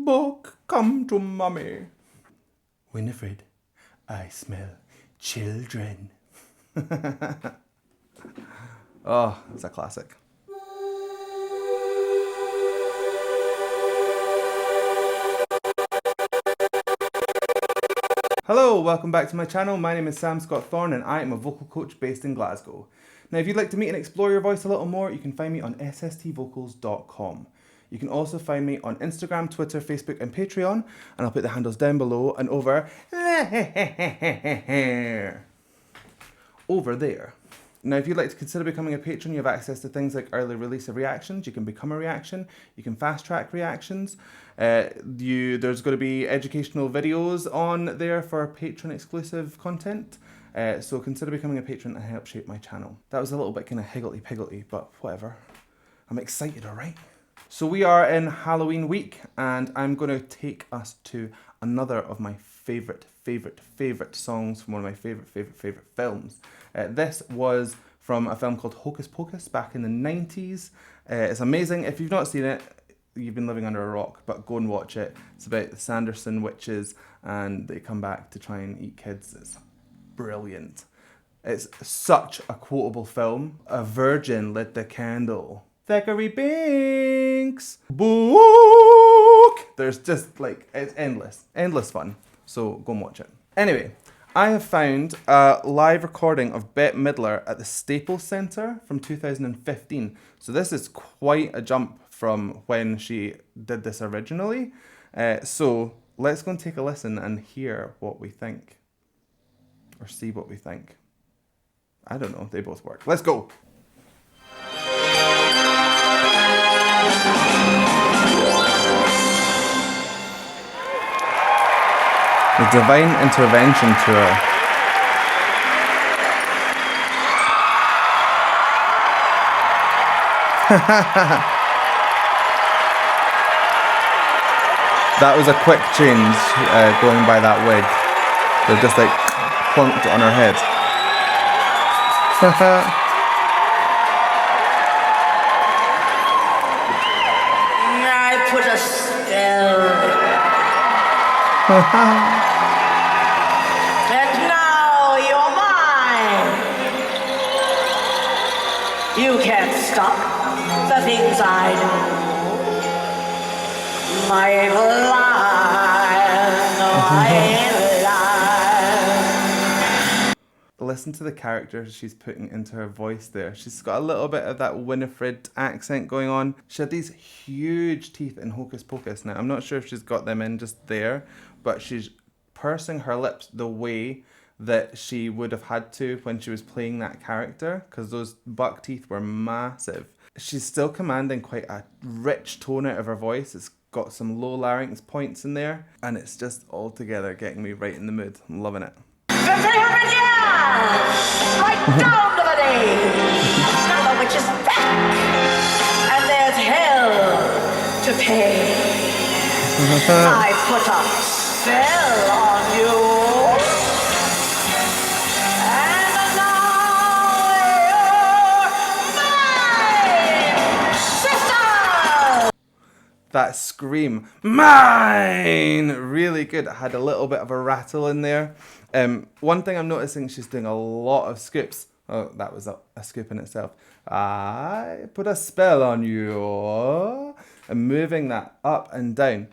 Book, come to mummy. Winifred, I smell children. Oh, it's a classic. Hello, welcome back to my channel. My name is Sam Scott-Thorne and I am a vocal coach based in Glasgow. Now, if you'd like to meet and explore your voice a little more, you can find me on sstvocals.com. You can also find me on Instagram, Twitter, Facebook and Patreon, and I'll put the handles down below and over there. Now, if you'd like to consider becoming a patron, you have access to things like early release of reactions. You can become a reaction. You can fast track reactions. There's going to be educational videos on there for patron exclusive content. So consider becoming a patron and help shape my channel. That was a little bit kind of higgledy-piggledy, but whatever. I'm excited, all right? So we are in Halloween week, and I'm going to take us to another of my favorite songs from one of my favorite films. This was from a film called Hocus Pocus back in the 90s. It's amazing. If you've not seen it, you've been living under a rock, but go and watch it. It's about the Sanderson witches, and they come back to try and eat kids. It's brilliant. It's such a quotable film. A virgin lit the candle. Thackeray Binks! Book! There's just like, it's endless fun. So go and watch it. Anyway, I have found a live recording of Bette Midler at the Staples Center from 2015. So this is quite a jump from when she did this originally. So let's go and take a listen and hear what we think. Or see what we think. I don't know, they both work. Let's go! The Divine Intervention Tour. That was a quick change going by that wig. They're just like plunked on her head. I put a spell. And now you're mine. You can't stop the things I do. My life. Listen to the character she's putting into her voice there. She's got a little bit of that Winifred accent going on. She had these huge teeth in Hocus Pocus. Now, I'm not sure if she's got them in just there, but she's pursing her lips the way that she would have had to when she was playing that character, because those buck teeth were massive. She's still commanding quite a rich tone out of her voice. It's got some low larynx points in there, and it's just all together getting me right in the mood. I'm loving it. For 300 years! Right down to the day! Now the witch is back! And there's hell to pay! I put a spell on you! And now you're mine! Sister! That scream, mine! Really good. It had a little bit of a rattle in there. One thing I'm noticing, she's doing a lot of scoops. Oh, that was a scoop in itself. I put a spell on you. And moving that up and down.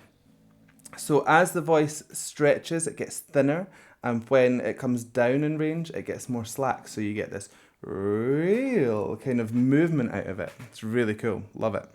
So as the voice stretches, it gets thinner. And when it comes down in range, it gets more slack. So you get this real kind of movement out of it. It's really cool. Love it.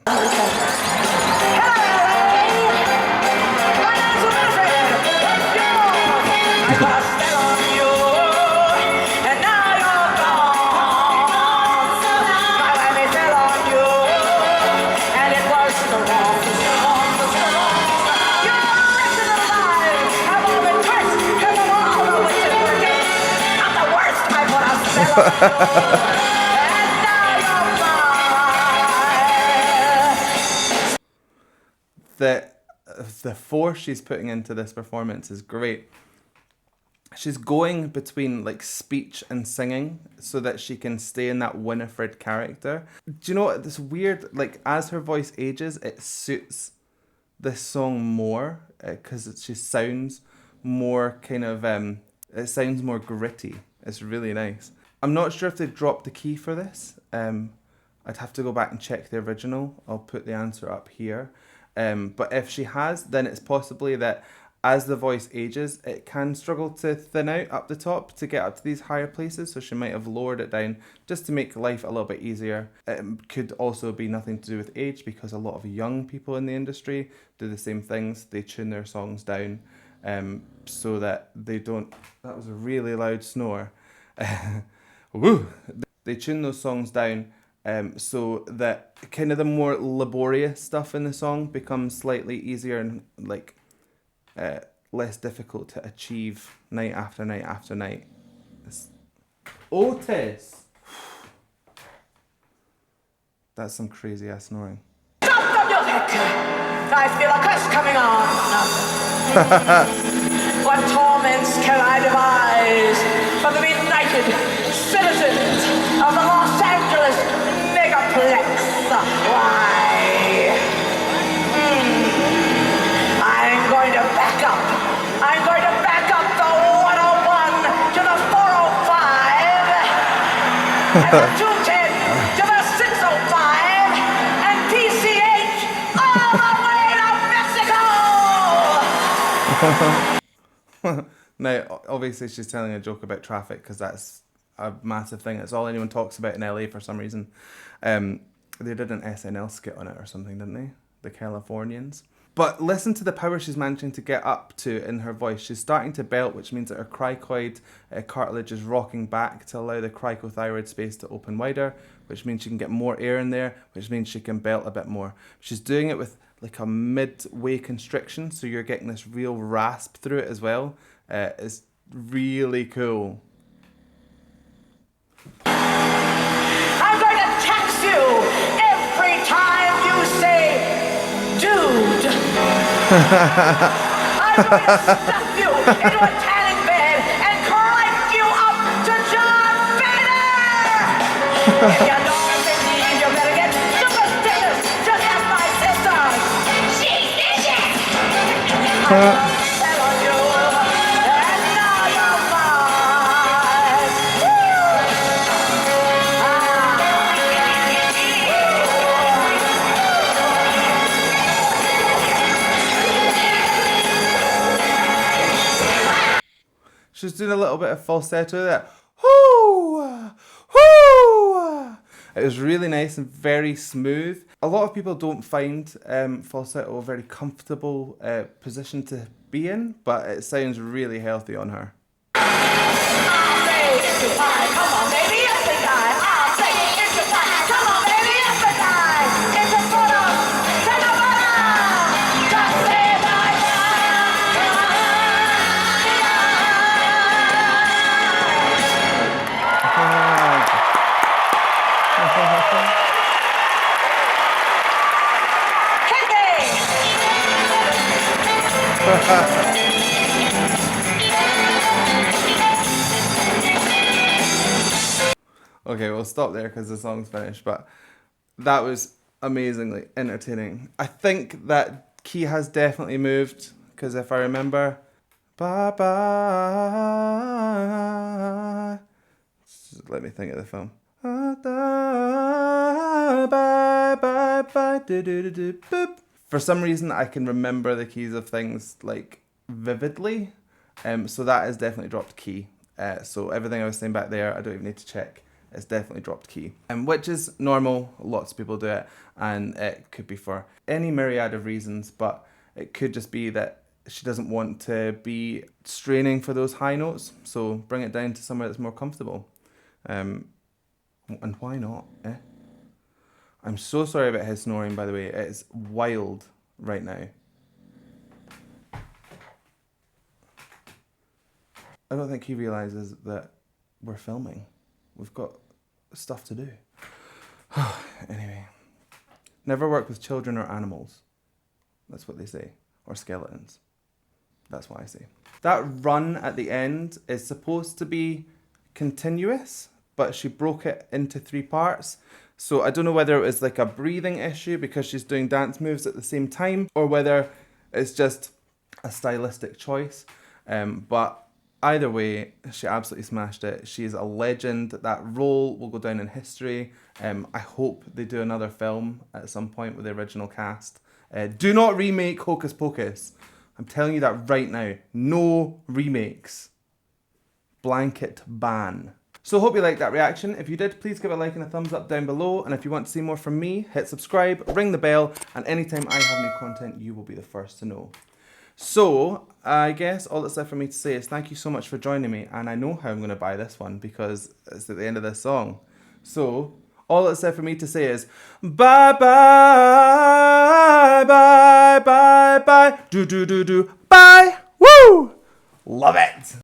The force she's putting into this performance is great. She's going between like speech and singing so that she can stay in that Winifred character. Do you know what? This weird, like as her voice ages, it suits this song more because she sounds more kind of, it sounds more gritty. It's really nice. I'm not sure if they dropped the key for this. I'd have to go back and check the original. I'll put the answer up here. But if she has, then it's possibly that as the voice ages, it can struggle to thin out up the top to get up to these higher places. So she might have lowered it down just to make life a little bit easier. It could also be nothing to do with age, because a lot of young people in the industry do the same things. They tune their songs down so that they don't... That was a really loud snore. Woo! They tune those songs down so that kind of the more laborious stuff in the song becomes slightly easier and like less difficult to achieve night after night after night. Otis! That's some crazy ass snoring. Stop the music! I feel a curse coming on. What torments can I devise for the benighted citizens of the Los Angeles megaplex? Why? I'm going to back up. I'm going to back up the 101 to the 405 and the 210 to the 605 and PCH all the way to Mexico! Now, obviously she's telling a joke about traffic because that's a massive thing. It's all anyone talks about in LA for some reason. They did an SNL skit on it or something, didn't they? The Californians. But listen to the power she's managing to get up to in her voice. She's starting to belt, which means that her cricoid cartilage is rocking back to allow the cricothyroid space to open wider, which means she can get more air in there, which means she can belt a bit more. She's doing it with like a midway constriction, so you're getting this real rasp through it as well. It's really cool. I'm going to tax you every time you say, dude. I'm going to stuff you into a tanning bed and crank you up to John Bader. If you don't believe, you better get superstitious, just as my sister. She's vicious. I fell on you, and now you're mine. She's doing a little bit of falsetto there. Whoo! Whoo! It was really nice and very smooth. A lot of people don't find falsetto a very comfortable position to be in, but it sounds really healthy on her. I'll say it's your time. Come on, baby, it's the time. I'll say it's your time. Come on, baby, it's the time. It's a photo. Take a photo. Just say bye Hit me. Okay, we'll stop there because the song's finished, but that was amazingly entertaining. I think that key has definitely moved, because if I remember, bye bye. Let me think of the film. Bye bye bye. Boop. For some reason, I can remember the keys of things like vividly, so that is definitely dropped key. So everything I was saying back there, I don't even need to check. It's definitely dropped key, which is normal. Lots of people do it, and it could be for any myriad of reasons, but it could just be that she doesn't want to be straining for those high notes, so bring it down to somewhere that's more comfortable. And why not, eh? I'm so sorry about his snoring, by the way. It's wild right now. I don't think he realises that we're filming. We've got stuff to do. Anyway. Never work with children or animals. That's what they say. Or skeletons. That's what I say. That run at the end is supposed to be continuous, but she broke it into 3 parts. So I don't know whether it was like a breathing issue because she's doing dance moves at the same time, or whether it's just a stylistic choice. But either way, she absolutely smashed it. She is a legend. That role will go down in history. I hope they do another film at some point with the original cast. Do not remake Hocus Pocus. I'm telling you that right now. No remakes. Blanket ban. So hope you liked that reaction. If you did, please give a like and a thumbs up down below. And if you want to see more from me, hit subscribe, ring the bell, and anytime I have new content, you will be the first to know. So, I guess all that's left for me to say is thank you so much for joining me. And I know how I'm going to buy this one because it's at the end of this song. So, all that's left for me to say is bye bye, bye bye bye, do do do do, bye, woo! Love it!